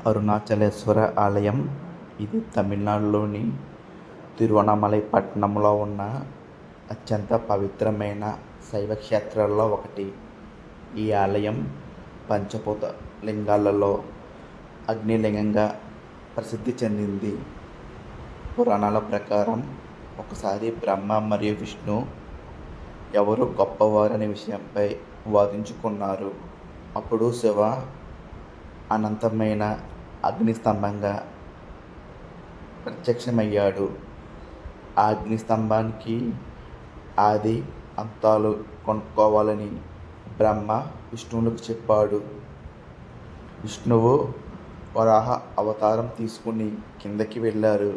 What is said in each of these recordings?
అరుణాచలేశ్వర ఆలయం. ఇది తమిళనాడులోని తిరువణమలై పట్టణంలో ఉన్న అత్యంత పవిత్రమైన శైవ క్షేత్రాల్లో ఒకటి. ఈ ఆలయం పంచభూత లింగాలలో అగ్నిలింగంగా ప్రసిద్ధి చెందింది. పురాణాల ప్రకారం ఒకసారి బ్రహ్మ మరియు విష్ణు ఎవరు గొప్పవారనే విషయంపై వాదించుకున్నారు. అప్పుడు శివ అనంతమైన అగ్నిస్తంభంగా ప్రత్యక్షమయ్యాడు. ఆ అగ్నిస్తంభానికి ఆది అంతాలు కనుక్కోవాలని బ్రహ్మ విష్ణువులకు చెప్పాడు. విష్ణువు వరాహ అవతారం తీసుకుని కిందకి వెళ్ళారు.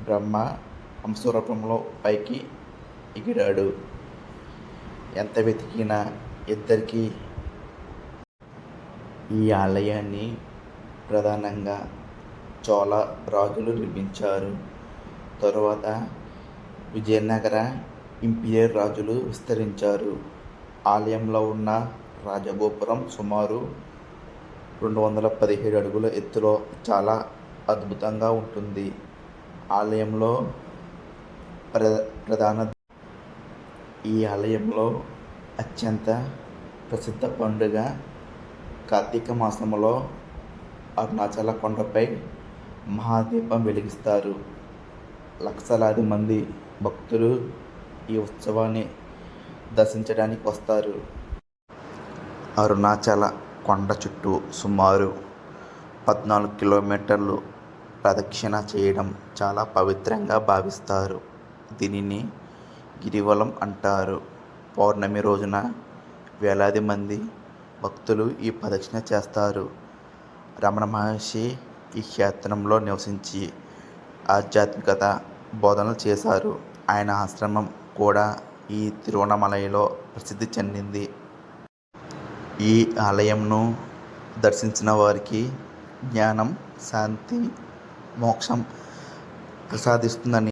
బ్రహ్మ హంసరూపంలో పైకి ఎగిరాడు. ఎంత వెతికినా ఇద్దరికీ ఈ ఆలయాన్ని ప్రధానంగా చోళ రాజులు నిర్మించారు. తరువాత విజయనగర ఇంపీరియల్ రాజులు విస్తరించారు. ఆలయంలో ఉన్న రాజగోపురం సుమారు 217 అడుగుల ఎత్తులో చాలా అద్భుతంగా ఉంటుంది. ఆలయంలో ప్రధాన ఈ ఆలయంలో అత్యంత ప్రసిద్ధ పండుగ కార్తీక మాసంలో అరుణాచల కొండపై మహాదీపం వెలిగిస్తారు. లక్షలాది మంది భక్తులు ఈ ఉత్సవాన్ని దర్శించడానికి వస్తారు. అరుణాచల కొండ చుట్టూ సుమారు 14 కిలోమీటర్లు ప్రదక్షిణ చేయడం చాలా పవిత్రంగా భావిస్తారు. దీనిని గిరివలం అంటారు. పౌర్ణమి రోజున వేలాది మంది భక్తులు ఈ ప్రదక్షిణ చేస్తారు. రమణ మహర్షి ఈ క్షేత్రంలో నివసించి ఆధ్యాత్మికత బోధనలు చేశారు. ఆయన ఆశ్రమం కూడా ఈ తిరువణమలైలో ప్రసిద్ధి చెందింది. ఈ ఆలయంను దర్శించిన వారికి జ్ఞానం, శాంతి, మోక్షం ప్రసాదిస్తుందని